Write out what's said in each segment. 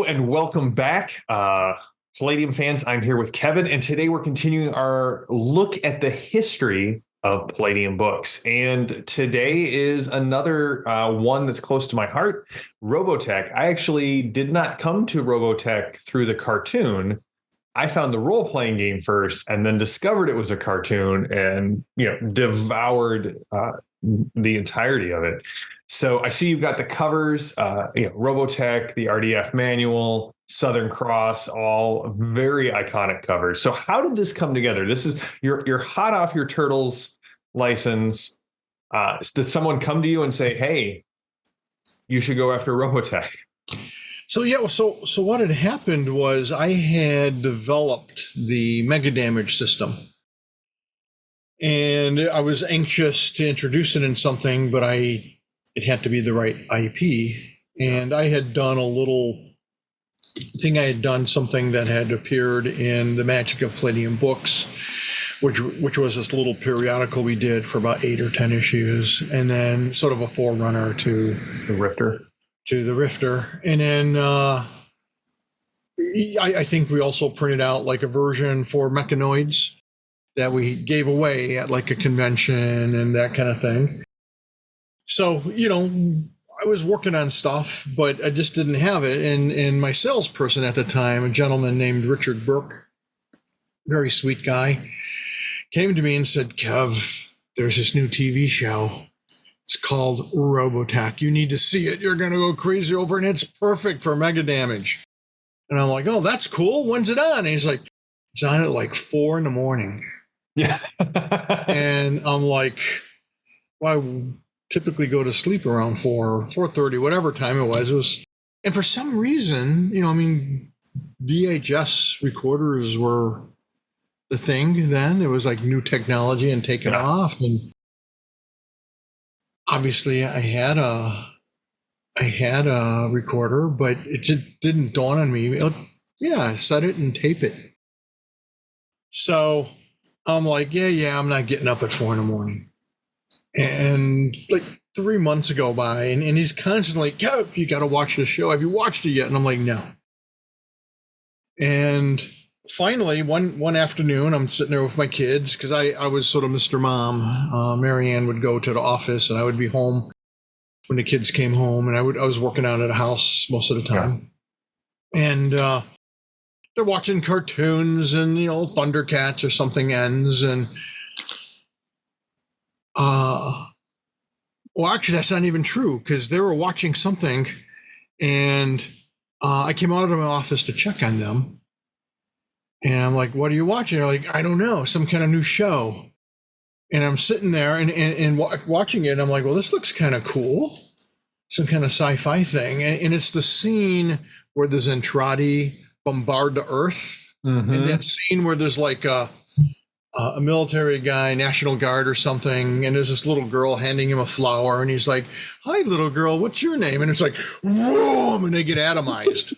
And welcome back, Palladium fans. I'm here with Kevin, and today we're continuing our look at the history of Palladium books. And today is another one that's close to my heart, Robotech. I actually did not come to Robotech through the cartoon. I found the role-playing game first, and then discovered it was a cartoon, and devoured the entirety of it. So I see you've got the covers, Robotech, the RDF manual, Southern Cross, all very iconic covers. So how did this come together? This is you're hot off your Turtles license. Did someone come to you and say, "Hey, you should go after Robotech"? So what had happened was I had developed the Mega Damage system, and I was anxious to introduce it in something, but it had to be the right IP. And I had done something that had appeared in the Magic of Palladium books, which was this little periodical we did for about 8 or 10 issues, and then sort of a forerunner to The Rifter. And then I think we also printed out like a version for Mechanoids that we gave away at like a convention and that kind of thing. So, I was working on stuff, but I just didn't have it. And my salesperson at the time, a gentleman named Richard Burke, very sweet guy, came to me and said, "Kev, there's this new TV show. It's called Robotech. You need to see it. You're going to go crazy over it, and it's perfect for Mega Damage." And I'm like, "Oh, that's cool. When's it on?" And he's like, "It's on at like 4 a.m. Yeah. And I'm like, "Well, I typically go to sleep around 4 or 4:30, whatever time it was. And for some reason, VHS recorders were the thing then. It was like new technology and taken off. And obviously I had a recorder, but it just didn't dawn on me. Set it and tape it. So I'm like, I'm not getting up at 4 a.m. And like 3 months go by, and he's constantly, "Kev, you got to watch this show. Have you watched it yet?" And I'm like, "No." And finally, one afternoon, I'm sitting there with my kids because I was sort of Mr. Mom. Mary Ann would go to the office, and I would be home when the kids came home, and I was working out at a house most of the time. Yeah. And they're watching cartoons, and Thundercats or something ends, and well, actually, that's not even true, because they were watching something, and I came out of my office to check on them, and I'm like, "What are you watching?" They're like, "I don't know, some kind of new show." And I'm sitting there and watching it, and I'm like, "Well, this looks kind of cool, some kind of sci-fi thing." And it's the scene where the Zentradi bombard the Earth, and that scene where there's like a military guy, National Guard or something, and there's this little girl handing him a flower, and he's like, "Hi, little girl, what's your name?" And it's like, boom, and they get atomized.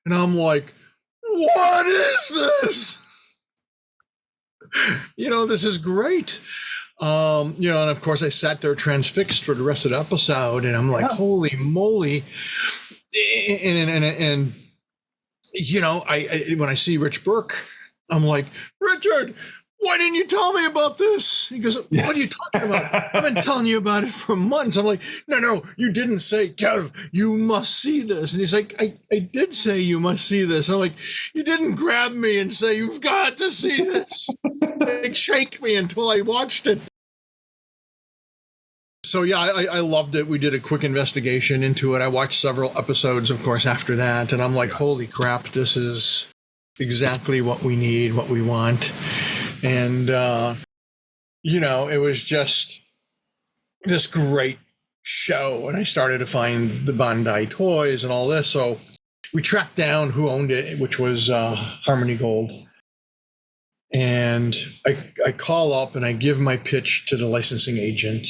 And I'm like, "What is this?" This is great. And of course I sat there transfixed for the rest of the episode, and I'm like, holy moly. And when I see Rich Burke, I'm like, "Richard, why didn't you tell me about this?" He goes, "What are you talking about? I've been telling you about it for months." I'm like, No, you didn't say, "Kev, you must see this." And he's like, I did say you must see this. I'm like, "You didn't grab me and say, you've got to see this." Like, shake me until I watched it. So yeah, I loved it. We did a quick investigation into it. I watched several episodes, of course, after that. And I'm like, holy crap, this is exactly what we need, what we want. And, it was just this great show. And I started to find the Bandai toys and all this. So we tracked down who owned it, which was Harmony Gold. And I call up and I give my pitch to the licensing agent.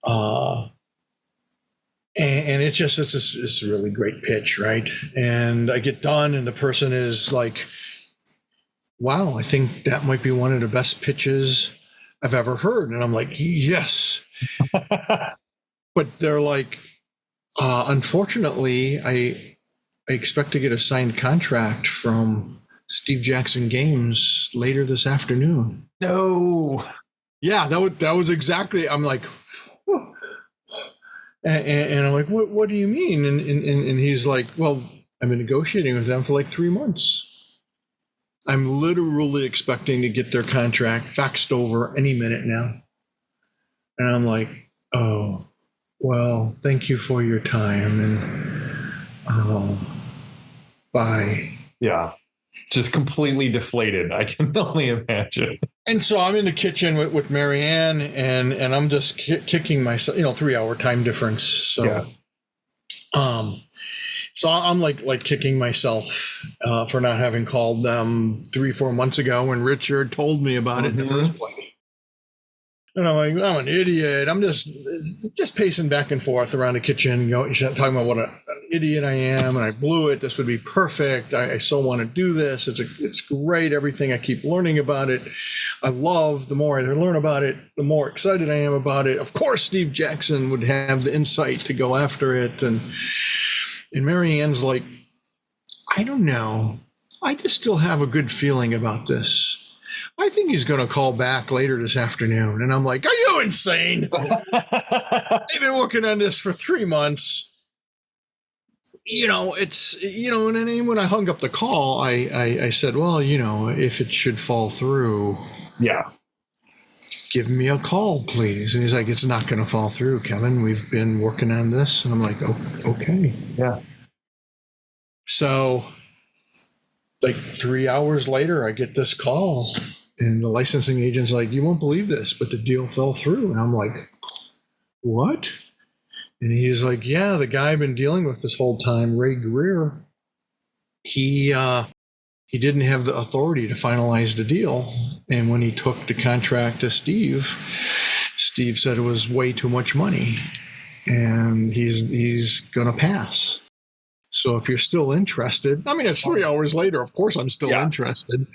And it's a really great pitch, right? And I get done, and the person is like, "Wow, I think that might be one of the best pitches I've ever heard." And I'm like, "Yes." But they're like, "Unfortunately, I I expect to get a signed contract from Steve Jackson Games later this afternoon. No. Yeah, that was exactly. I'm like, "Whew." And I'm like, what do you mean? And he's like, well, I've been negotiating with them for like 3 months. I'm literally expecting to get their contract faxed over any minute now. And I'm like, oh, well, thank you for your time, and bye. Yeah. Just completely deflated. I can only imagine. And so I'm in the kitchen with Marianne, and I'm just kicking myself, 3 hour time difference. So, Yeah. So I'm like kicking myself for not having called them 3-4 months ago when Richard told me about it in the first place. And I'm like, I'm an idiot. I'm just pacing back and forth around the kitchen, talking about what an idiot I am, and I blew it. This would be perfect. I so want to do this. It's great. Everything I keep learning about it, I love. The more I learn about it, the more excited I am about it. Of course, Steve Jackson would have the insight to go after it, and Marianne's like, I don't know. I just still have a good feeling about this. I think he's going to call back later this afternoon. And I'm like, are you insane? They've been working on this for 3 months. And then when I hung up the call, I said, well, if it should fall through, yeah, give me a call, please. And he's like, it's not going to fall through, Kevin. We've been working on this. And I'm like, oh, okay. Yeah. So like 3 hours later, I get this call. And the licensing agent's like, you won't believe this, but the deal fell through. And I'm like, what? And he's like, yeah, the guy I've been dealing with this whole time, Ray Greer, he didn't have the authority to finalize the deal. And when he took the contract to Steve said it was way too much money. And he's going to pass. So if you're still interested, I mean, it's 3 hours later. Of course, I'm still interested.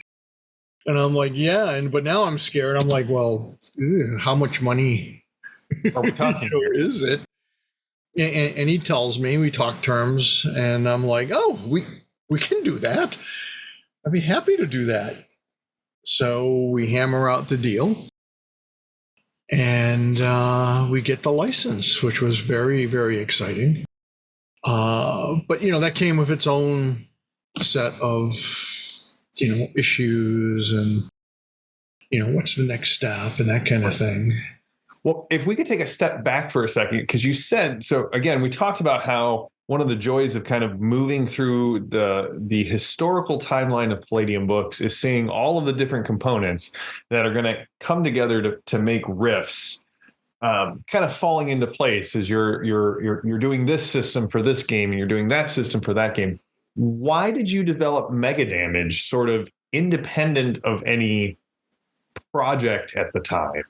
And I'm like, yeah, but now I'm scared. I'm like, well, how much money are we talking is it? And he tells me, we talk terms, and I'm like, oh, we can do that. I'd be happy to do that. So we hammer out the deal, and we get the license, which was very, very exciting. But that came with its own set of issues and, what's the next step and that kind of thing. Well, if we could take a step back for a second, because you said, so again, we talked about how one of the joys of kind of moving through the historical timeline of Palladium Books is seeing all of the different components that are going to come together to make riffs kind of falling into place as you're doing this system for this game and you're doing that system for that game. Why did you develop Mega Damage sort of independent of any project at the time?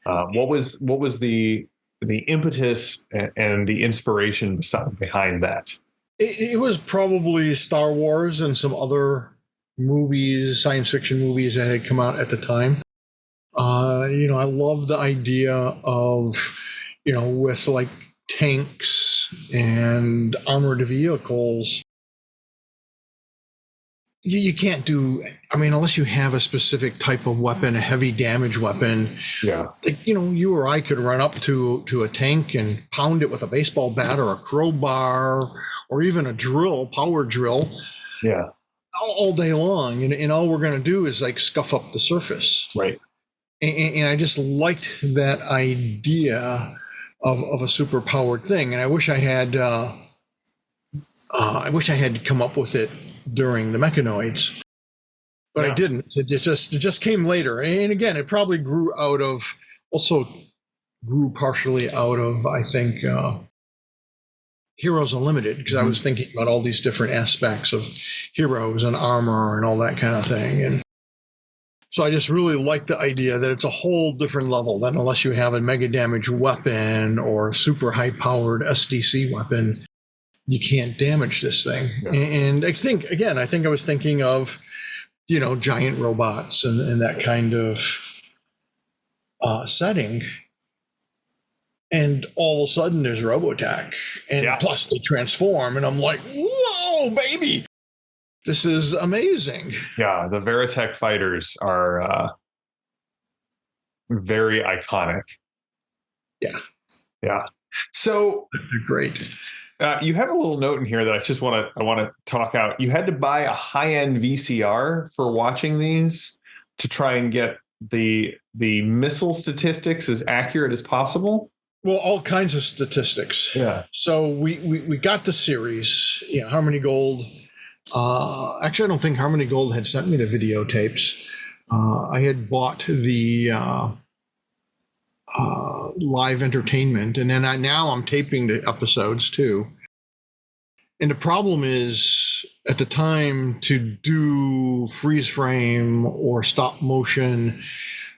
What was the impetus and the inspiration behind that? It was probably Star Wars and some other movies, science fiction movies that had come out at the time. I love the idea of, with like tanks and armored vehicles. You can't do, unless you have a specific type of weapon, a heavy damage weapon. Yeah. You or I could run up to a tank and pound it with a baseball bat or a crowbar or even a power drill. Yeah. All day long. And all we're going to do is like scuff up the surface. Right. And I just liked that idea of a super powered thing. And I wish I had come up with it during the Mechanoids, but I didn't. It just came later. And again, it probably grew partially out of, I think, Heroes Unlimited, because I was thinking about all these different aspects of heroes and armor and all that kind of thing. And so I just really like the idea that it's a whole different level, that unless you have a mega damage weapon or super high powered SDC weapon, you can't damage this thing. Yeah. And I think I was thinking of, giant robots and that kind of setting. And all of a sudden there's Robotech, and plus they transform, and I'm like, whoa, baby, this is amazing. Yeah, the Veritech fighters are very iconic. Yeah. So they're great. You have a little note in here that I want to talk out. You had to buy a high-end VCR for watching these to try and get the missile statistics as accurate as possible. Well, all kinds of statistics. Yeah. So we got the series, Harmony Gold. Actually, I don't think Harmony Gold had sent me the videotapes. I had bought the live entertainment, and then now I'm taping the episodes too. And the problem is, at the time, to do freeze frame or stop motion,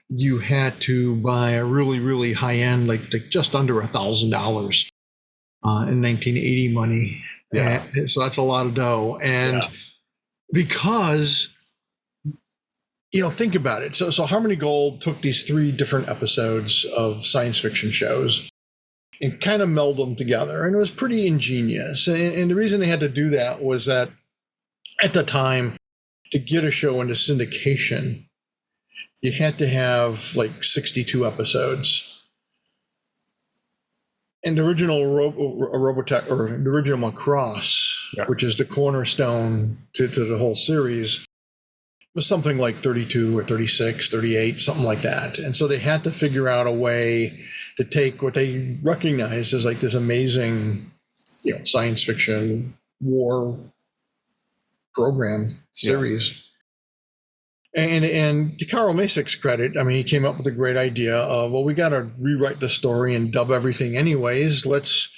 you had to buy a really, really high end, like just under $1,000 in 1980 money. Yeah. And so that's a lot of dough. And because, think about it. So Harmony Gold took these 3 different episodes of science fiction shows and kind of meld them together. And it was pretty ingenious. And the reason they had to do that was that at the time, to get a show into syndication, you had to have like 62 episodes. And the original Robotech, or the original Macross, which is the cornerstone to the whole series, was something like 32 or 36, 38, something like that. And so they had to figure out a way to take what they recognized as like this amazing, science fiction war program series. And to Carl Masek's credit, I mean, he came up with a great idea of, well, we got to rewrite the story and dub everything anyways. Let's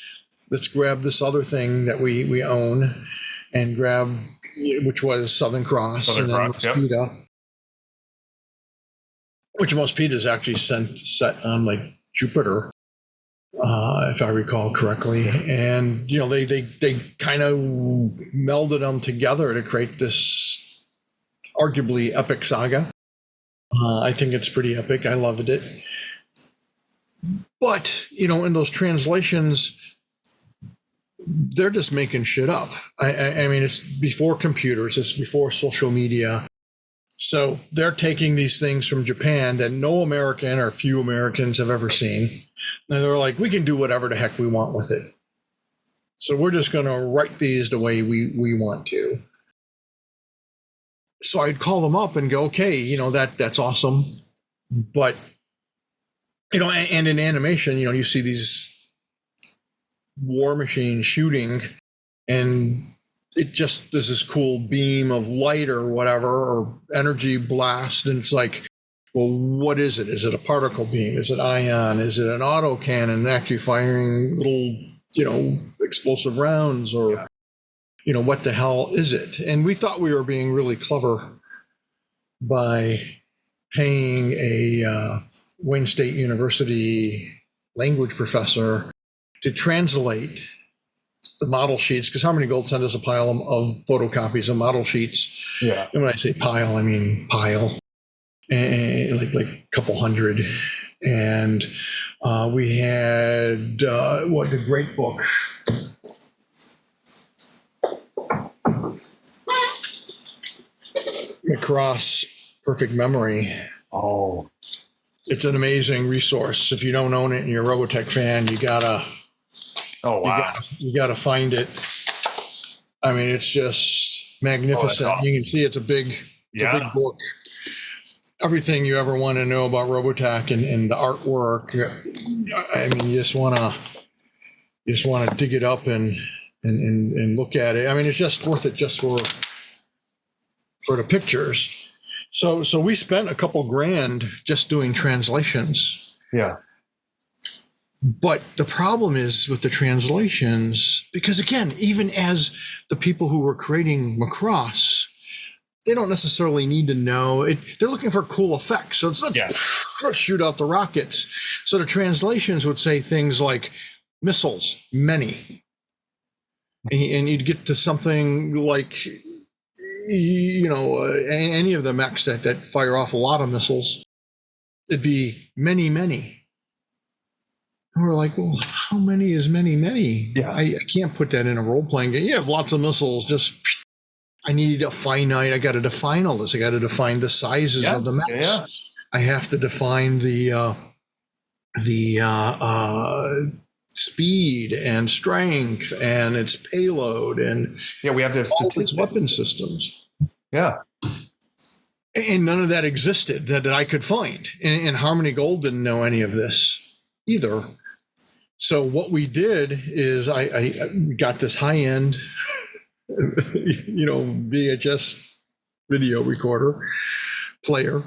grab this other thing that we own and grab, which was Southern Cross, and then Mosquito, which Mosquito is actually set on like Jupiter, if I recall correctly. And they kind of melded them together to create this arguably epic saga. I think it's pretty epic. I loved it. But, in those translations, they're just making shit up. I mean, it's before computers, it's before social media. So they're taking these things from Japan that no American or few Americans have ever seen. And they're like, we can do whatever the heck we want with it. So we're just going to write these the way we want to. So I'd call them up and go, okay, that's awesome. But, and in animation, you see these war machines shooting, and it just does this cool beam of light or whatever, or energy blast. And it's like, well, what is it? Is it a particle beam? Is it ion? Is it an autocannon actually firing little, explosive rounds? Or what the hell is it? And we thought we were being really clever by paying a Wayne State University language professor to translate the model sheets, because Harmony Gold sent us a pile of photocopies of model sheets. Yeah. And when I say pile, I mean pile, and like a couple hundred. And we had the great book. Macross Perfect Memory. Oh, it's an amazing resource. If you don't own it and you're a Robotech fan, you gotta. Oh wow! You gotta find it. I mean, it's just magnificent. Awesome. You can see it's a big book. Everything you ever want to know about Robotech and the artwork. I mean, you just want to dig it up and look at it. I mean, it's just worth it just for the pictures. So we spent a couple grand just doing translations. Yeah. But the problem is with the translations, because again, even as the people who were creating Macross, they don't necessarily need to know it. They're looking for cool effects. So let's shoot out the rockets. So the translations would say things like missiles, many. And you'd get to something like, any of the mechs that fire off a lot of missiles, it'd be many, many. And we're like, well, how many is many? Yeah. I can't put that in a role-playing game. You have lots of missiles, just I need a finite. I got to define all this. I got to define the sizes of the maps. Yeah. I have to define the speed and strength and its payload and we have to have all statistics. its weapon systems. Yeah. And none of that existed that I could find. And Harmony Gold didn't know any of this either. So what we did is I got this high-end, VHS video recorder player,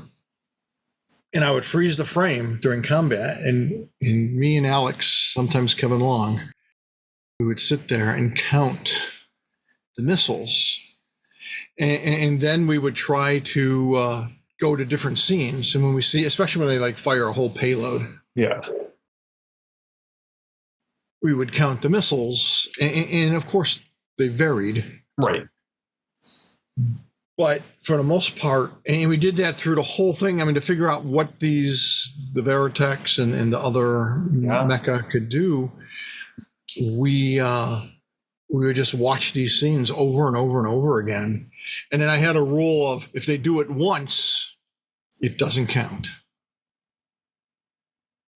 and I would freeze the frame during combat. And me and Alex, sometimes Kevin Long, we would sit there and count the missiles. And then we would try to go to different scenes. And when we see, especially when they like fire a whole payload, we would count the missiles. And of course, they varied. Right. But for the most part, and we did that through the whole thing. I mean, to figure out what the Veritechs and the other mecha could do, we would just watch these scenes over and over and over again. And then I had a rule of if they do it once, it doesn't count.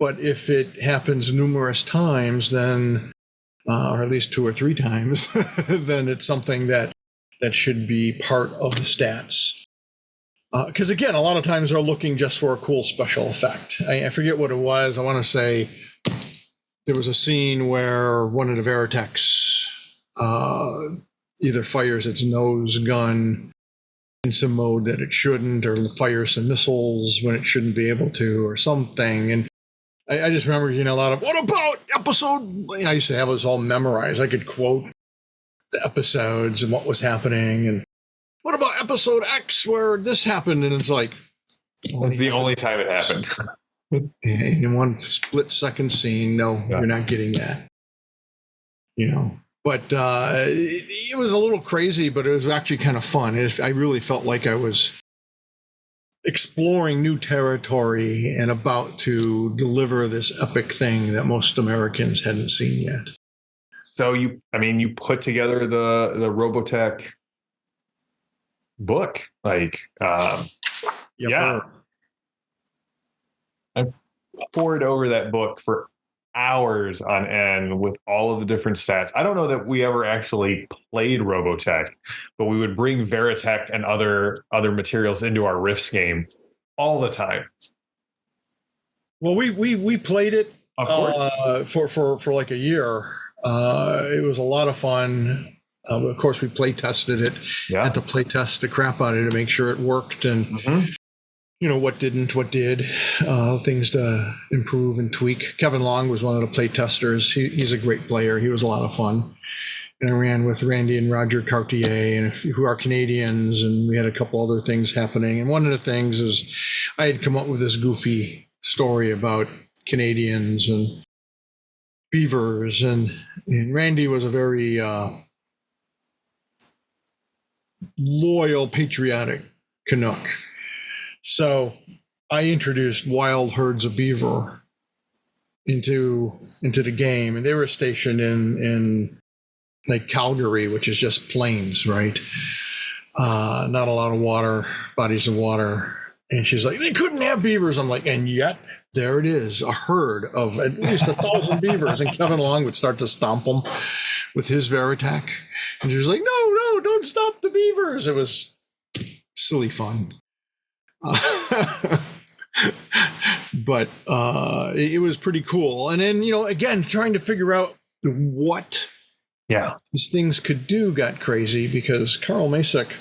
But if it happens numerous times, then, or at least 2 or 3 times, then it's something that should be part of the stats. Because again, a lot of times they're looking just for a cool special effect. I forget what it was. I want to say there was a scene where one of the Veritechs either fires its nose gun in some mode that it shouldn't, or fires some missiles when it shouldn't be able to, or something. And I just remember, a lot of, what about episode? I used to have this all memorized. I could quote the episodes and what was happening. And what about episode X where this happened? And it's like, it's the only time it happened. In one split second scene, no, you're not getting that. But it was a little crazy, but it was actually kind of fun. I really felt like I was exploring new territory and about to deliver this epic thing that most Americans hadn't seen yet. So you put together the Robotech book, like, Yep. I poured over that book for hours on end with all of the different stats. I don't know that we ever actually played Robotech, but we would bring Veritech and other materials into our Rifts game all the time. Well, we played it for like a year. It was a lot of fun. Of course, we play tested it. Had to play test the crap out of it to make sure it worked, and what didn't, what did, things to improve and tweak. Kevin Long was one of the play testers. He's a great player. He was a lot of fun. And I ran with Randy and Roger Cartier, who are Canadians, and we had a couple other things happening. And one of the things is I had come up with this goofy story about Canadians and beavers, and Randy was a very loyal, patriotic Canuck. So I introduced wild herds of beaver into the game, and they were stationed in like Calgary, which is just plains, right? Not a lot of water, bodies of water. And she's like, they couldn't have beavers. I'm like, and yet there it is, a herd of at least 1,000 beavers. And Kevin Long would start to stomp them with his Veritech. And she was like, no, don't stop the beavers. It was silly fun. But it was pretty cool. And then, again, trying to figure out what these things could do got crazy, because Carl Masek,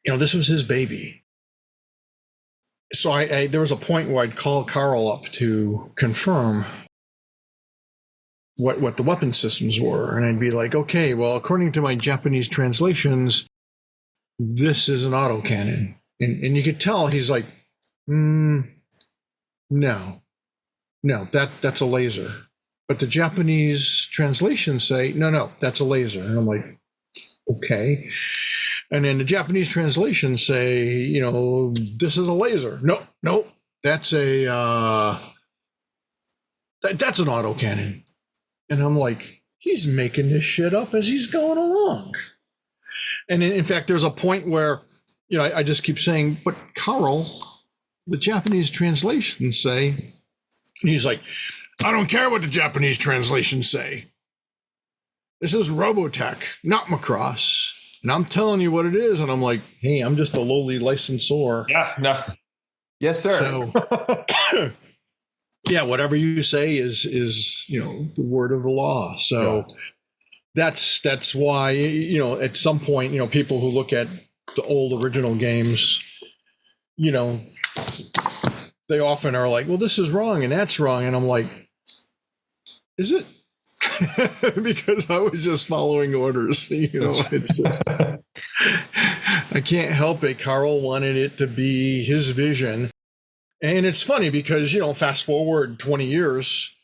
this was his baby. So there was a point where I'd call Carl up to confirm what the weapon systems were. And I'd be like, okay, well, according to my Japanese translations, this is an autocannon. And you could tell he's like, no, that's a laser. But the Japanese translations say, no, that's a laser. And I'm like, okay. And then the Japanese translations say, this is a laser. No, that's That's an autocannon. And I'm like, he's making this shit up as he's going along. And in fact, there's a point where, I just keep saying, but Carl, the Japanese translations say, and he's like, I don't care what the Japanese translations say. This is Robotech, not Macross. And I'm telling you what it is. And I'm like, hey, I'm just a lowly licensor. Yeah, no. Yes, sir. So, yeah, whatever you say is the word of the law. So that's why, at some point, people who look at the old original games, they often are like, well, this is wrong and that's wrong. And I'm like, is it? Because I was just following orders. It's just, I can't help it. Carl wanted it to be his vision. And it's funny because, fast forward 20 years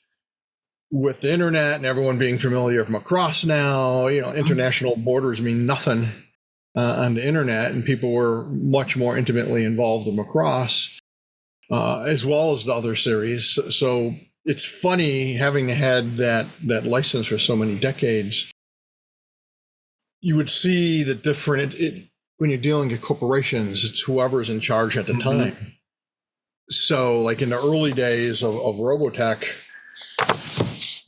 with the internet and everyone being familiar with Macross now, international borders mean nothing on the internet, and people were much more intimately involved in Macross, as well as the other series. So it's funny having had that license for so many decades. You would see the different, when you're dealing with corporations, it's whoever's in charge at the time. So like in the early days of Robotech,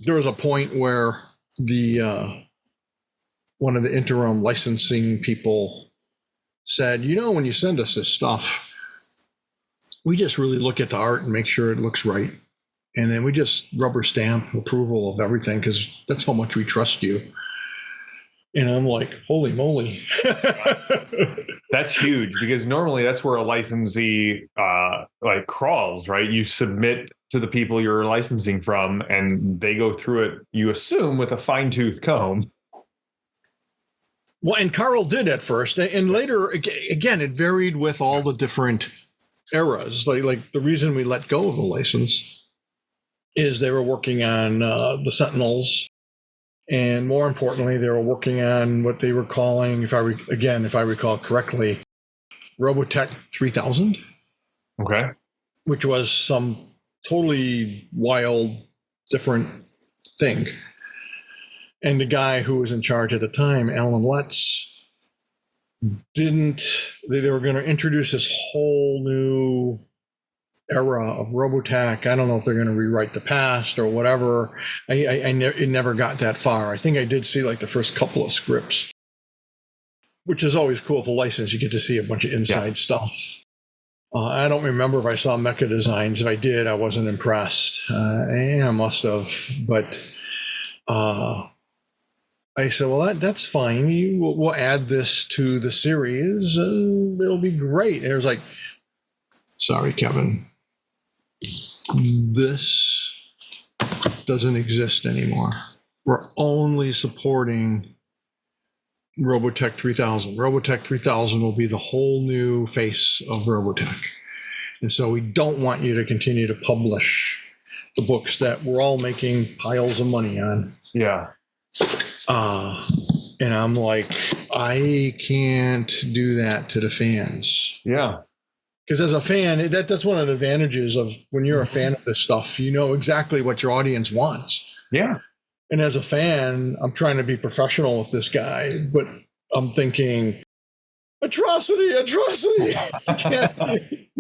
there was a point where one of the interim licensing people said, when you send us this stuff, we just really look at the art and make sure it looks right. And then we just rubber stamp approval of everything because that's how much we trust you. And I'm like, holy moly. That's huge, because normally that's where a licensee crawls, right? You submit to the people you're licensing from and they go through it, you assume, with a fine-tooth comb. Well, and Carl did at first. And later, again, it varied with all the different eras. Like the reason we let go of the license is they were working on the Sentinels. And more importantly, they were working on what they were calling, if I recall correctly, Robotech 3000. Okay. Which was some totally wild, different thing. And the guy who was in charge at the time, Alan Letts, they were going to introduce this whole new era of Robotech. I don't know if they're going to rewrite the past or whatever. It never got that far. I think I did see like the first couple of scripts, which is always cool. With a license, you get to see a bunch of inside stuff. I don't remember if I saw mecha designs. If I did, I wasn't impressed. I must have. But I said, well, that's fine. We'll add this to the series. It'll be great. And it was like, sorry, Kevin. This doesn't exist anymore. We're only supporting Robotech 3000. Robotech 3000 will be the whole new face of Robotech. And so we don't want you to continue to publish the books that we're all making piles of money on. Yeah. And I'm like, I can't do that to the fans. Yeah. Because as a fan, that's one of the advantages of when you're a fan of this stuff, you know exactly what your audience wants. Yeah. And as a fan, I'm trying to be professional with this guy, but I'm thinking, atrocity.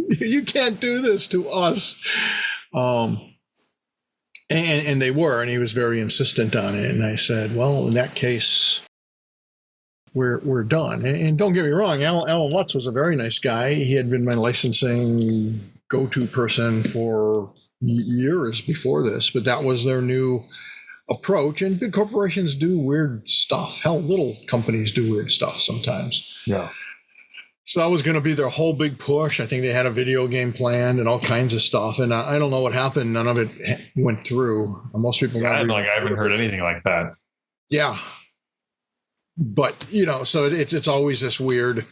You can't do this to us. And they were, and he was very insistent on it. And I said, well, in that case, we're done. And don't get me wrong, Alan Lutz was a very nice guy. He had been my licensing go-to person for years before this, but that was their new approach. And big corporations do weird stuff. Hell, little companies do weird stuff sometimes. Yeah. So that was going to be their whole big push. I think they had a video game planned and all kinds of stuff. And I don't know what happened. None of it went through. Most people. I haven't heard anything like that. Yeah. But, so it's always this weird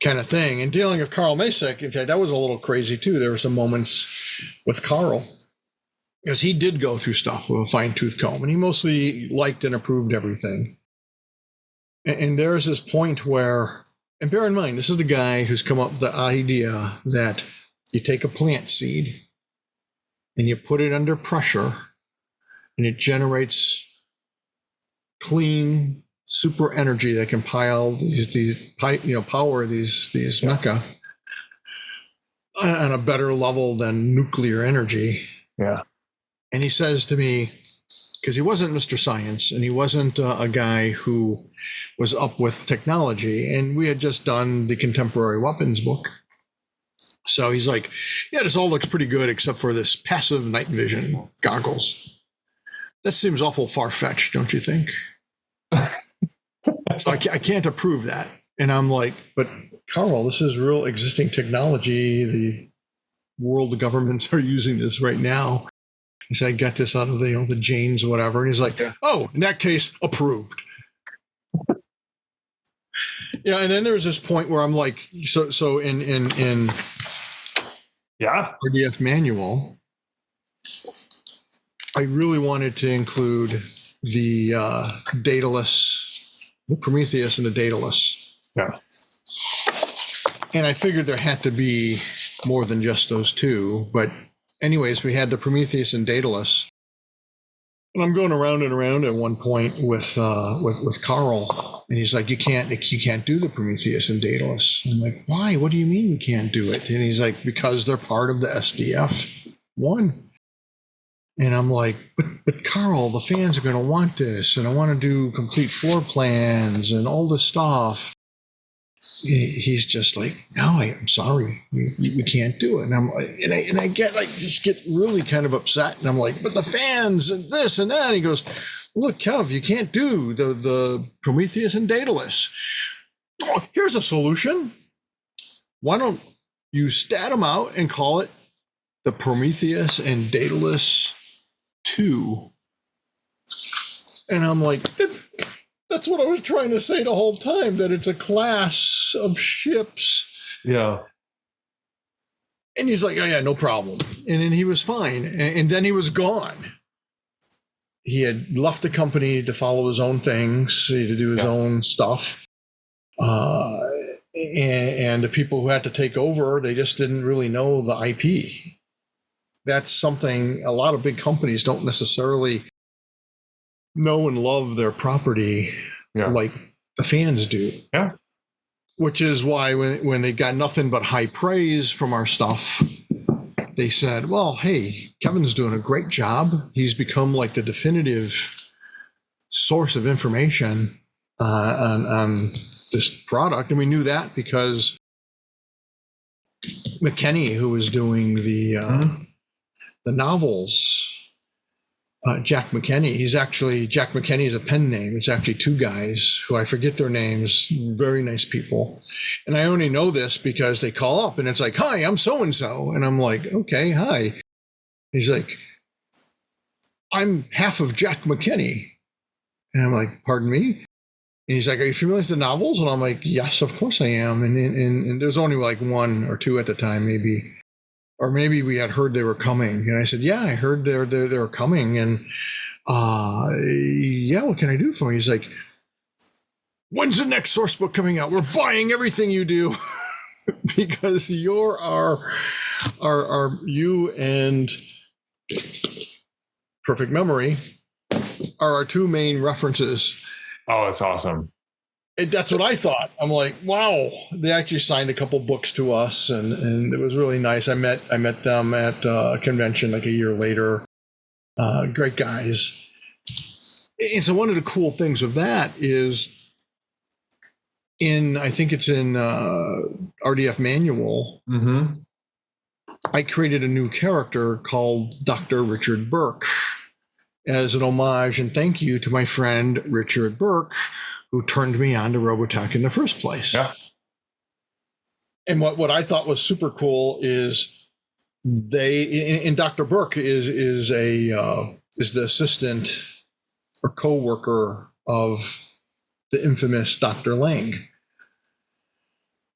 kind of thing. And dealing with Carl Masek, in fact, that was a little crazy too. There were some moments with Carl, because he did go through stuff with a fine-tooth comb, and he mostly liked and approved everything. And there's this point where, and bear in mind, this is the guy who's come up with the idea that you take a plant seed and you put it under pressure and it generates clean super energy that can power these mecha on a better level than nuclear energy. Yeah. And he says to me, because he wasn't Mr. Science and he wasn't a guy who was up with technology, and we had just done the contemporary weapons book. So he's like, yeah, this all looks pretty good except for this passive night vision goggles. That seems awful far-fetched, don't you think? So I can't approve that. And I'm like, but Carl, this is real existing technology. The world governments are using this right now. He said, I got this out of the Janes or whatever. And he's like, oh, in that case, approved. Yeah, and then there's this point where I'm like, so in RDF manual, I really wanted to include the Daedalus, the Prometheus and the Daedalus. Yeah. And I figured there had to be more than just those two. But anyways, we had the Prometheus and Daedalus. And I'm going around and around at one point with Carl, and he's like, you can't do the Prometheus and Daedalus. I'm like, why? What do you mean we can't do it? And he's like, because they're part of the SDF one. And I'm like, but Carl, the fans are going to want this, and I want to do complete floor plans and all this stuff. He's just like, no, I'm sorry, we can't do it. And I get really kind of upset, and I'm like, but the fans and this and that. And he goes, look, Kev, you can't do the Prometheus and Daedalus. Oh, here's a solution. Why don't you stat them out and call it the Prometheus and Daedalus 2? And I'm like, that's what I was trying to say the whole time, that it's a class of ships. Yeah. And he's like, oh, yeah, no problem. And then he was fine. And then he was gone. He had left the company to follow his own things, to do his own stuff. And the people who had to take over, they just didn't really know the IP. That's something a lot of big companies don't necessarily know and love their property like the fans do. Yeah. Which is why when they got nothing but high praise from our stuff, they said, well, hey, Kevin's doing a great job. He's become like the definitive source of information on this product. And we knew that because McKenney, who was doing the novels, Jack McKenney. Jack McKenney is a pen name. It's actually two guys who I forget their names, very nice people. And I only know this because they call up and it's like, hi, I'm so-and-so. And I'm like, okay, hi. He's like, I'm half of Jack McKenney. And I'm like, pardon me? And he's like, are you familiar with the novels? And I'm like, yes, of course I am. And there's only like one or two at the time, maybe. Or maybe we had heard they were coming. And I said, yeah, I heard they were coming. And yeah, what can I do for you? He's like, when's the next source book coming out? We're buying everything you do because you're you and Perfect Memory are our two main references. Oh, that's awesome. That's what I thought. I'm like, wow. They actually signed a couple books to us, and it was really nice. I met them at a convention like a year later. Great guys. And so one of the cool things of that is I think it's in RDF Manual. Mm-hmm. I created a new character called Dr. Richard Burke as an homage and thank you to my friend Richard Burke, who turned me on to Robotech in the first place. Yeah. And what I thought was super cool is Dr. Burke is the assistant or co-worker of the infamous Dr. Lang,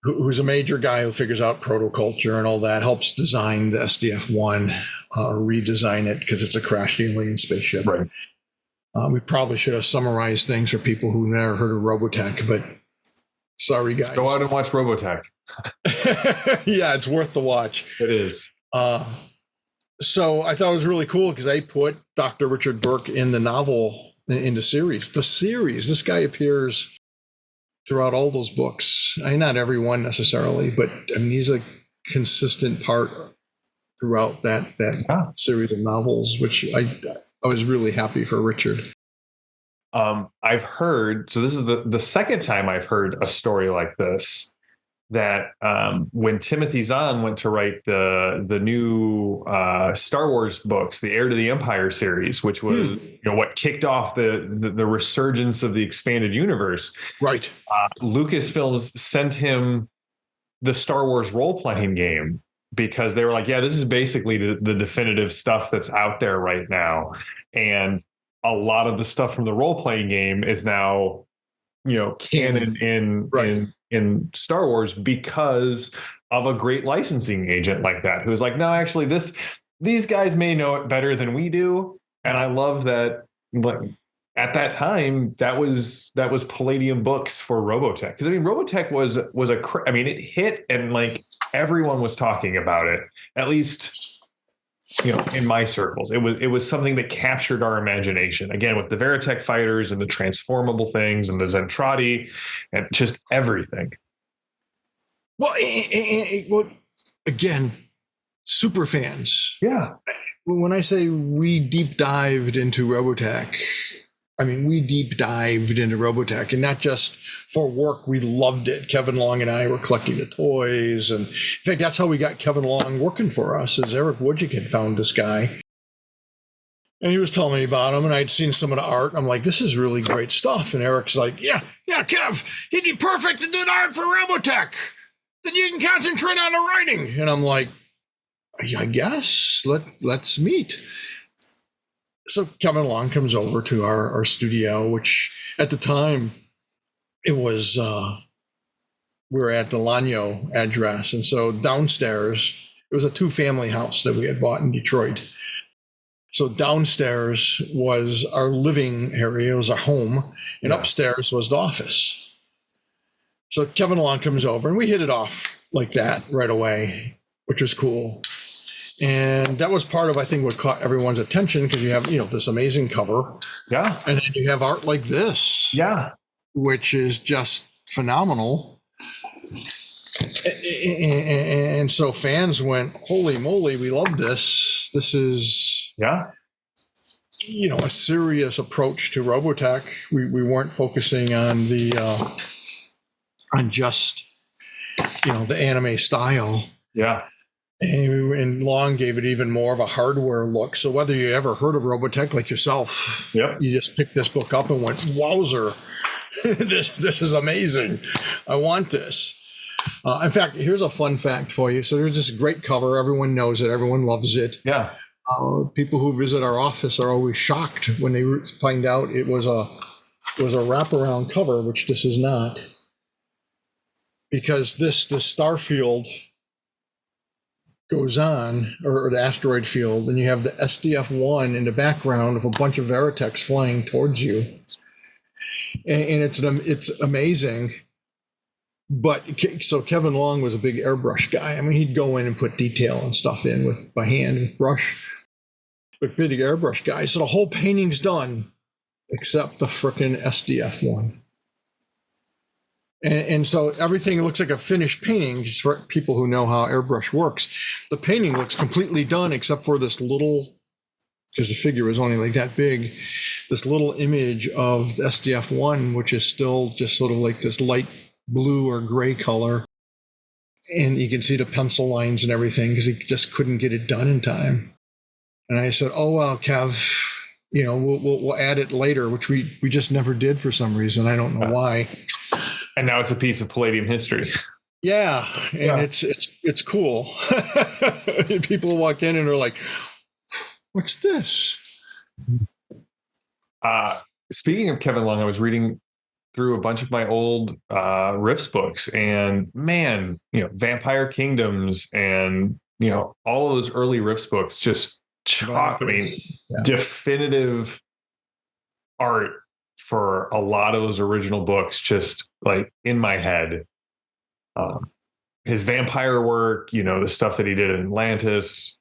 who's a major guy who figures out protoculture and all that, helps design the SDF-1, redesign it because it's a crashed alien spaceship. Right. We probably should have summarized things for people who never heard of Robotech, but sorry, guys. Go out and watch Robotech. Yeah, it's worth the watch. It is. So I thought it was really cool because they put Dr. Richard Burke in the novel, in the series. The series, this guy appears throughout all those books. I mean, not every one necessarily, but I mean, he's a consistent part throughout that series of novels, which I was really happy for Richard. I've heard, so this is the second time I've heard a story like this, that when Timothy Zahn went to write the new Star Wars books, the Heir to the Empire series, which was what kicked off the resurgence of the expanded universe. Right. Lucasfilms sent him the Star Wars role-playing game because they were like, yeah, this is basically the definitive stuff that's out there right now. And a lot of the stuff from the role-playing game is now, canon in Star Wars because of a great licensing agent like that, who's like, no, actually these guys may know it better than we do. And I love that. At that time, that was Palladium Books for Robotech. Because I mean, Robotech was it hit and like everyone was talking about it, at least, in my circles. It was something that captured our imagination. Again, with the Veritech fighters and the transformable things and the Zentradi and just everything. Well, again, super fans. Yeah. When I say we deep dived into Robotech, I mean, we deep dived into Robotech, and not just for work. We loved it. Kevin Long and I were collecting the toys. And in fact, that's how we got Kevin Long working for us, is Eric Wojcik had found this guy. And he was telling me about him, and I'd seen some of the art. I'm like, this is really great stuff. And Eric's like, yeah, Kev, he'd be perfect to do the art for Robotech. Then you can concentrate on the writing. And I'm like, I guess, let's meet. So Kevin Long comes over to our studio, which at the time it was, we were at the Lanyo address. And so downstairs, it was a 2-family house that we had bought in Detroit. So downstairs was our living area, it was our home, and upstairs was the office. So Kevin Long comes over and we hit it off like that right away, which was cool. And that was part of, I think, what caught everyone's attention, because you have, this amazing cover. Yeah. And then you have art like this. Yeah. Which is just phenomenal. And so fans went, holy moly, we love this. This is, a serious approach to Robotech. We weren't focusing on on just, the anime style. Yeah. And Long gave it even more of a hardware look. So whether you ever heard of Robotech like yourself, you just picked this book up and went, wowzer, this is amazing. I want this. In fact, here's a fun fact for you. So there's this great cover. Everyone knows it. Everyone loves it. Yeah. People who visit our office are always shocked when they find out it was a wraparound cover, which this is not. Because the Starfield goes on, or the asteroid field, and you have the SDF-1 in the background of a bunch of Veritechs flying towards you, and it's amazing. But so Kevin Long was a big airbrush guy. I mean, he'd go in and put detail and stuff in by hand with brush, but big airbrush guy. So the whole painting's done except the frickin' SDF-1. And so everything looks like a finished painting. Just for people who know how airbrush works, the painting looks completely done except for this little, because the figure is only like that big, this little image of the SDF-1, which is still just sort of like this light blue or gray color. And you can see the pencil lines and everything because he just couldn't get it done in time. And I said, oh, well, Kev, we'll add it later, which we just never did for some reason. I don't know why. And now it's a piece of Palladium history. Yeah, and it's cool. People walk in and are like, "What's this?" Speaking of Kevin Long, I was reading through a bunch of my old Rifts books, and man, Vampire Kingdoms, and all of those early Rifts books, just definitive art for a lot of those original books, just like in my head. His vampire work, the stuff that he did in Atlantis,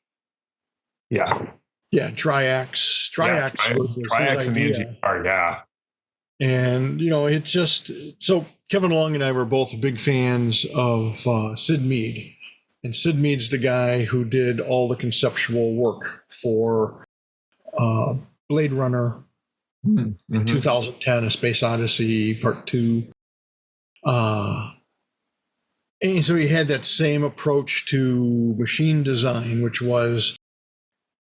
Yeah. Yeah, Triax. Yeah. Triax was his Triax and the idea. NGR. Yeah. And, it just, so Kevin Long and I were both big fans of Sid Mead. And Sid Mead's the guy who did all the conceptual work for Blade Runner, Mm-hmm. 2010, A Space Odyssey, Part 2. And so he had that same approach to machine design, which was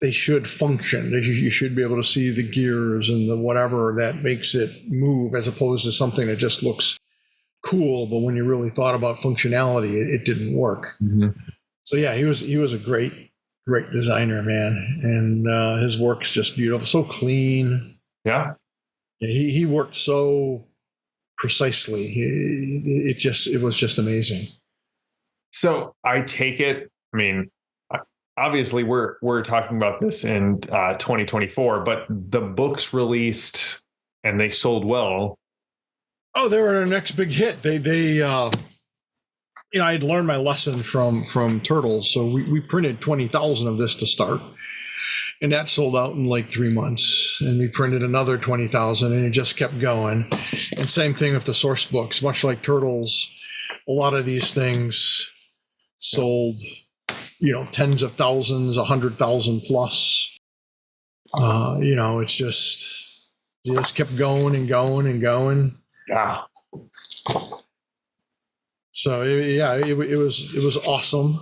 they should function. You should be able to see the gears and the whatever that makes it move, as opposed to something that just looks cool, but when you really thought about functionality, it didn't work. Mm-hmm. So yeah, he was a great designer, man, and his work's just beautiful, so clean. Yeah. He worked so precisely. It was just amazing. So I take it, I mean, obviously we're talking about this in 2024, but the books released and they sold well. Oh, they were our next big hit. They I had learned my lesson from Turtles, so we printed 20,000 of this to start, and that sold out in like 3 months. And we printed another 20,000, and it just kept going. And same thing with the source books. Much like Turtles, a lot of these things sold, tens of thousands, 100,000 plus. It's just kept going and going and going. Yeah. So it was awesome.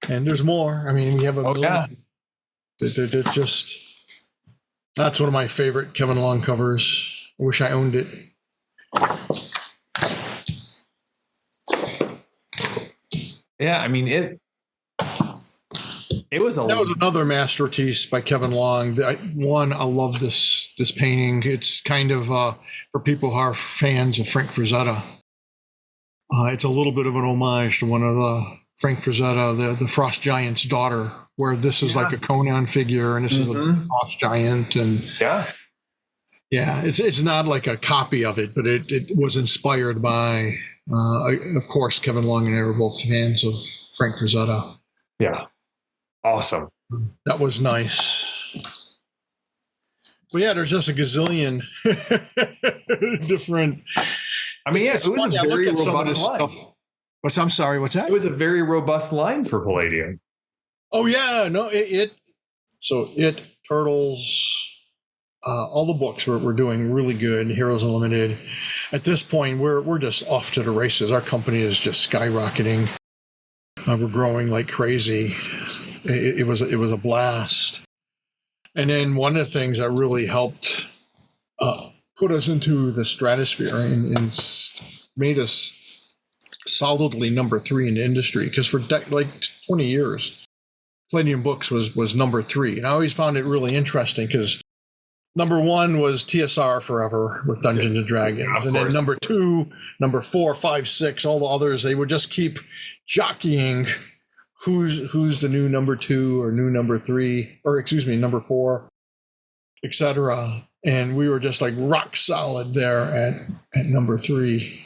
And there's more. I mean, we have a million. They're just, that's one of my favorite Kevin Long covers. I wish I owned it. Yeah, I mean it was that was another masterpiece by Kevin Long. I love this painting. It's kind of for people who are fans of Frank Frazetta. It's a little bit of an homage to one of the Frank Frazetta, the Frost Giant's daughter, where this is like a Conan figure and this is a Frost Giant, and it's not like a copy of it, but it was inspired by, of course, Kevin Long and I were both fans of Frank Frazetta. Yeah, awesome. That was nice. But yeah, there's just a gazillion different. I mean, it was a very robust line. I'm sorry, what's that? It was a very robust line for Palladium. Oh yeah, no, Turtles, all the books were doing really good. Heroes Unlimited. At this point, we're just off to the races. Our company is just skyrocketing. We're growing like crazy. It was a blast. And then one of the things that really helped put us into the stratosphere and made us solidly number 3 in the industry, because for like 20 years, Palladium Books was number 3. And I always found it really interesting because number 1 was TSR forever with Dungeons and Dragons. And then number 2, number 4, 5, 6, all the others, they would just keep jockeying who's the new number 2 or new number 3, or excuse me, number 4, etc. And we were just like rock solid there at number 3.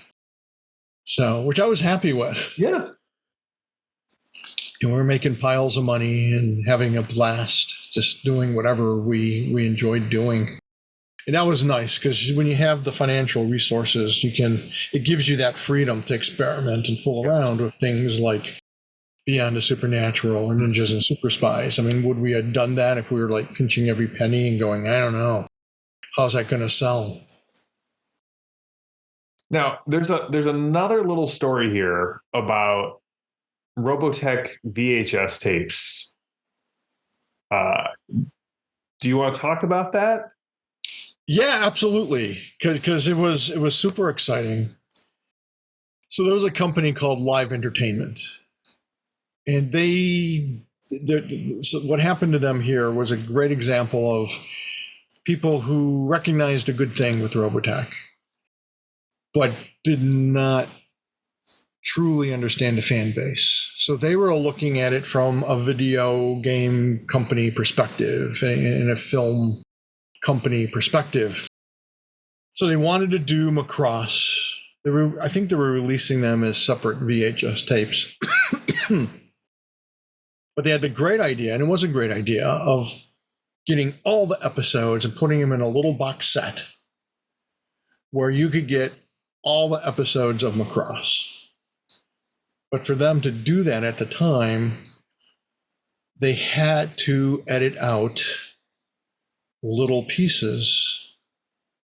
So, which I was happy with. Yeah. And we were making piles of money and having a blast, just doing whatever we enjoyed doing. And that was nice because when you have the financial resources, it gives you that freedom to experiment and fool around with things like Beyond the Supernatural or Ninjas and Super Spies. I mean, would we have done that if we were like pinching every penny and going, I don't know, how's that going to sell? Now, there's another little story here about Robotech VHS tapes. Do you want to talk about that? Yeah, absolutely. Because it was super exciting. So there was a company called Live Entertainment, and so what happened to them here was a great example of people who recognized a good thing with Robotech, but did not truly understand the fan base. So they were looking at it from a video game company perspective and a film company perspective. So they wanted to do them across. I think they were releasing them as separate VHS tapes. But they had the great idea, and it was a great idea, of getting all the episodes and putting them in a little box set where you could get all the episodes of Macross. But for them to do that at the time, they had to edit out little pieces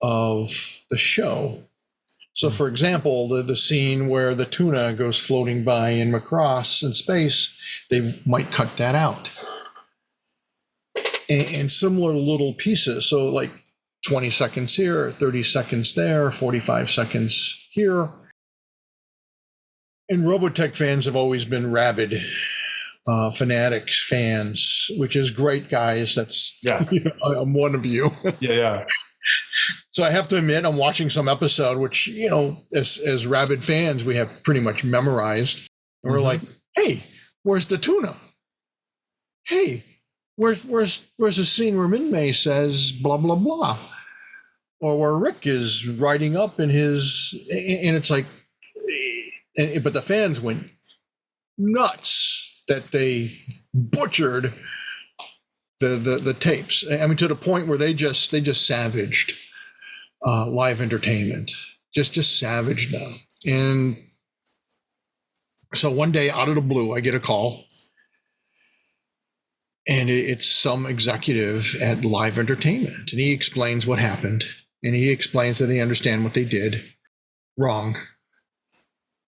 of the show. So, for example, the scene where the tuna goes floating by in Macross in space, they might cut that out. And similar little pieces. So, like 20 seconds here, 30 seconds there, 45 seconds here. And Robotech fans have always been rabid fanatics fans, which is great, guys. That's, Yeah. I'm one of you. Yeah. So I have to admit, I'm watching some episode, which, as rabid fans, we have pretty much memorized. And we're like, hey, where's the tuna? Hey, where's the scene where Min-Mei says blah, blah, blah? Or where Rick is riding up in his, and it's like, but the fans went nuts that they butchered the tapes. I mean, to the point where they just savaged live entertainment, just savaged them. And so one day, out of the blue, I get a call, and it's some executive at Live Entertainment, and he explains what happened, and he explains that they understand what they did wrong.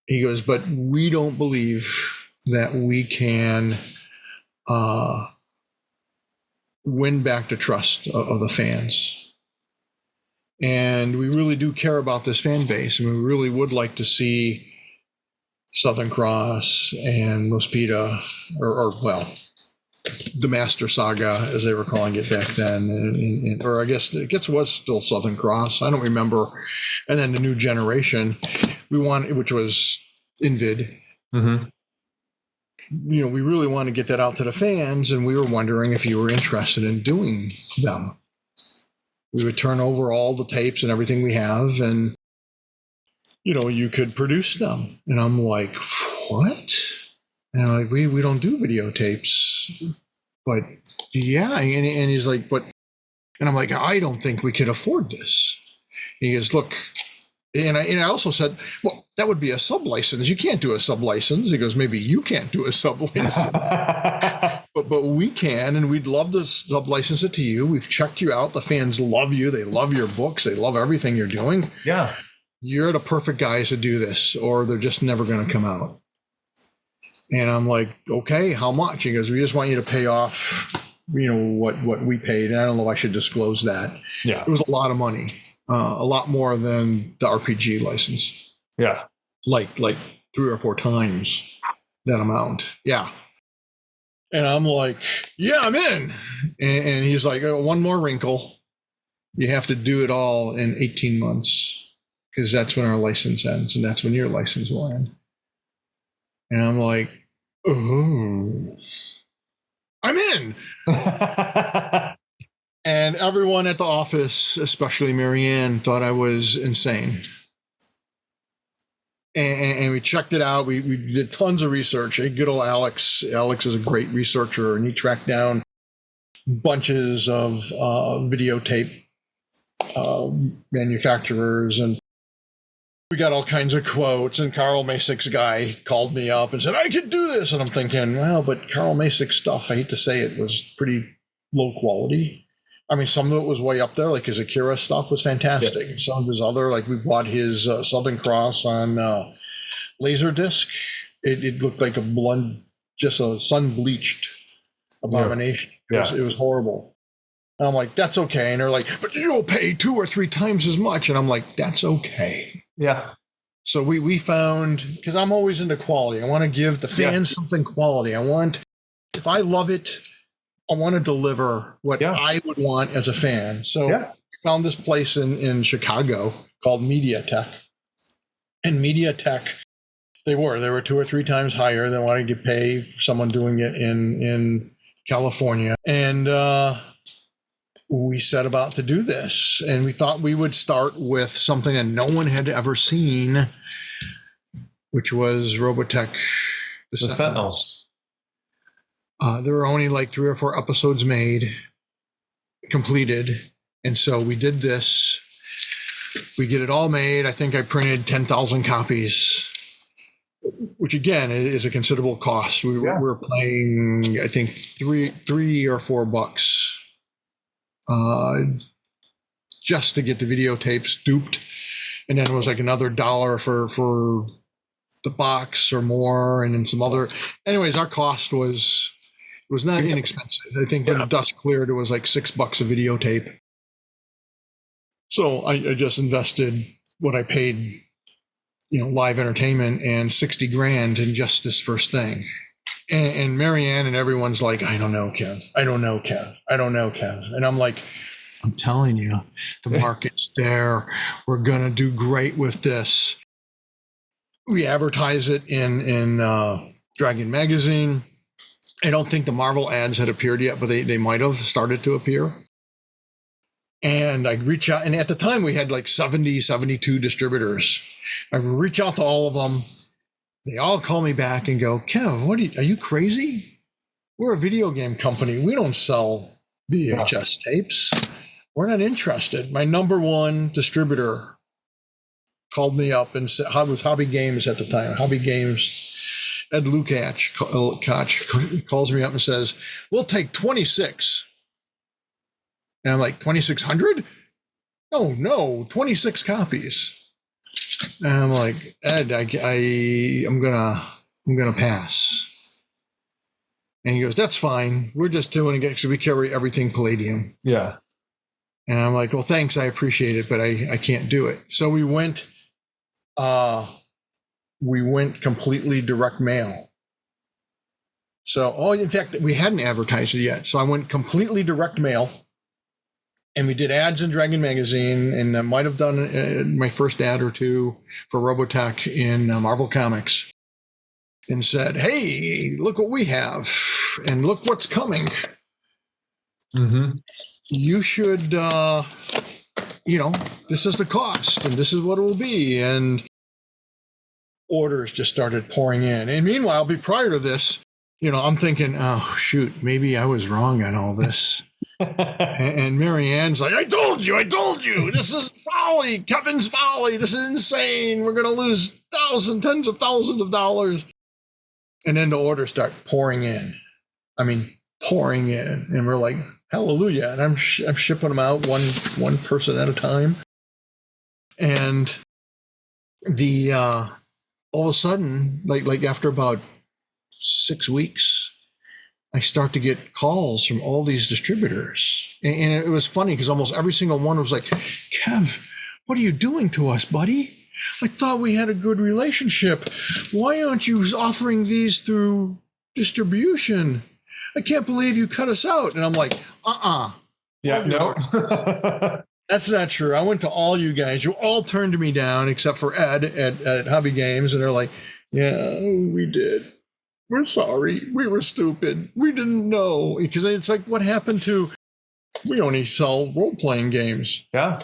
He goes, but we don't believe that we can win back the trust of the fans. And we really do care about this fan base, and we really would like to see Southern Cross and Mospeada, or the Master Saga, as they were calling it back then, or I guess it was still Southern Cross. I don't remember. And then the new generation, which was Invid. Mm-hmm. We really want to get that out to the fans, and we were wondering if you were interested in doing them. We would turn over all the tapes and everything we have, and you could produce them. And I'm like, what? And I'm like, we don't do videotapes, but yeah. And he's like, but, and I'm like, I don't think we could afford this. And he goes, look, and I also said, well, that would be a sub-license. You can't do a sub-license. He goes, maybe you can't do a sub-license. but we can, and we'd love to sub-license it to you. We've checked you out. The fans love you. They love your books. They love everything you're doing. Yeah. You're the perfect guys to do this, or they're just never going to come out. And I'm like, okay, how much? He goes, we just want you to pay off, what we paid. And I don't know if I should disclose that. Yeah. It was a lot of money. A lot more than the RPG license. Yeah. Like 3 or 4 times that amount. Yeah. And I'm like, yeah, I'm in. And he's like, oh, one more wrinkle. You have to do it all in 18 months, because that's when our license ends, and that's when your license will end. And I'm like, oh, I'm in. And everyone at the office, especially Marianne, thought I was insane. And we checked it out. We did tons of research. Hey, good old Alex. Alex is a great researcher, and he tracked down bunches of videotape manufacturers. And we got all kinds of quotes. And Carl Masick's guy called me up and said, I could do this. And I'm thinking, well, but Carl Masick's stuff, I hate to say it, was pretty low quality. I mean, some of it was way up there, like his Akira stuff was fantastic. Yeah. Some of his other, like we bought his Southern Cross on Laserdisc. It looked like just a sun-bleached abomination. Yeah. It was horrible. And I'm like, that's okay. And they're like, but you'll pay 2 or 3 times as much. And I'm like, that's okay. Yeah. So we found, because I'm always into quality. I want to give the fans something quality. If I love it, I want to deliver what I would want as a fan. So we found this place in Chicago called MediaTek. And MediaTek, they were 2 or 3 times higher than what I could pay for someone doing it in California. And we set about to do this. And we thought we would start with something that no one had ever seen, which was Robotech, the Sentinels. There were only like 3 or 4 episodes completed. And so we did this. We get it all made. I think I printed 10,000 copies, which again is a considerable cost. We were paying, I think, $3 or $4 just to get the videotapes duped. And then it was like another $1 for the box or more. And then some other, anyways, our cost was not inexpensive. I think when the dust cleared, it was like $6 a videotape. So I just invested what I paid, live entertainment and $60,000 in just this first thing. And Marianne and everyone's like, I don't know, Kev. I don't know, Kev. And I'm like, I'm telling you, the market's there. We're going to do great with this. We advertise it in Dragon Magazine. I don't think the Marvel ads had appeared yet, but they might have started to appear. And I reach out, and at the time we had like 72 distributors. I reach out to all of them. They all call me back and go, Kev, are you crazy? We're a video game company. We don't sell VHS tapes. We're not interested. My number one distributor called me up and said, it was Hobby Games at the time. Hobby Games, Ed Lukács calls me up and says, we'll take 26. And I'm like, 2,600? Oh, no, 26 copies. And I'm like, Ed, I'm gonna pass. And he goes, that's fine. We're just doing it because we carry everything Palladium. Yeah. And I'm like, well, thanks, I appreciate it, but I can't do it. So we went completely direct mail. So, in fact, we hadn't advertised it yet. So I went completely direct mail. And we did ads in Dragon Magazine, and I might have done my first ad or two for Robotech in Marvel Comics, and said, hey, look what we have, and look what's coming. Mm-hmm. You should, this is the cost, and this is what it will be. And orders just started pouring in. And meanwhile, prior to this, I'm thinking, oh, shoot, maybe I was wrong on all this. And Marianne's like, I told you, this is folly, Kevin's folly, this is insane, we're going to lose tens of thousands of dollars. And then the orders start pouring in. And we're like, hallelujah. And I'm shipping them out one person at a time. And all of a sudden, like after about 6 weeks, I start to get calls from all these distributors. And it was funny because almost every single one was like, Kev, what are you doing to us, buddy? I thought we had a good relationship. Why aren't you offering these through distribution? I can't believe you cut us out. And I'm like, Yeah, no. That's not true. I went to all you guys. You all turned me down except for Ed at Hobby Games. And they're like, yeah, we did. We're sorry. We were stupid. We didn't know. Because it's like, what happened to, we only sell role-playing games. Yeah.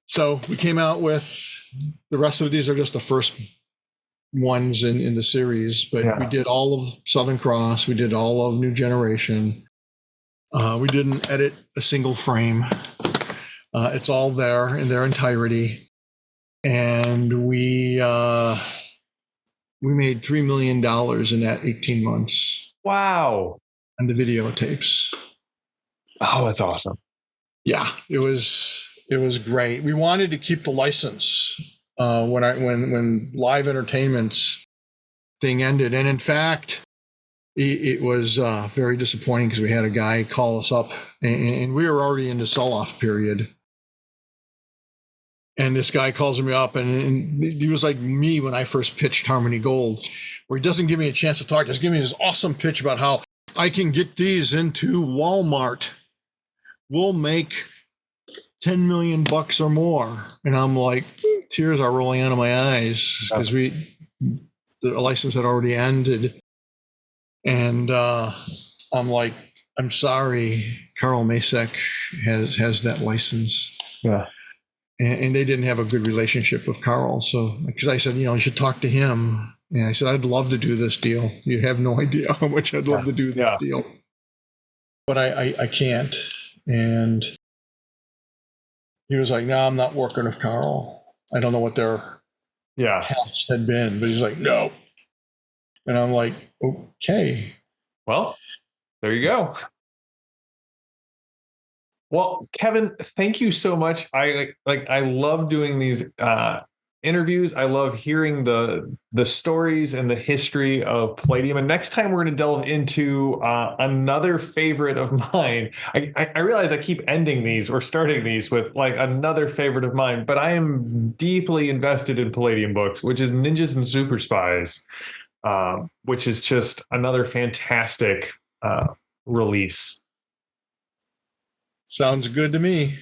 So we came out with, the rest of these are just the first ones in the series. But we did all of Southern Cross. We did all of New Generation. We didn't edit a single frame. It's all there in their entirety. And we made $3 million in that 18 months. Wow. On the videotapes. Oh, that's awesome. Yeah, it was great. We wanted to keep the license when live entertainment's thing ended. And in fact, it was very disappointing because we had a guy call us up and we were already in the sell-off period. And this guy calls me up, and he was like me when I first pitched Harmony Gold, where he doesn't give me a chance to talk. Just give me this awesome pitch about how I can get these into Walmart. We'll make $10 million or more. And I'm like, tears are rolling out of my eyes because the license had already ended. And I'm like, I'm sorry, Carl Masek has that license. Yeah. And they didn't have a good relationship with Carl. So, because I said, you should talk to him. And I said, I'd love to do this deal. You have no idea how much I'd love Yeah. to do this Yeah. deal. But I can't. And he was like, no, I'm not working with Carl. I don't know what their Yeah. past had been, but he's like, no. And I'm like, okay. Well, there you go. Well, Kevin, thank you so much. I love doing these interviews. I love hearing the stories and the history of Palladium. And next time we're going to delve into another favorite of mine. I realize I keep ending these or starting these with like another favorite of mine, but I am deeply invested in Palladium books, which is Ninjas and Super Spies, which is just another fantastic release. Sounds good to me.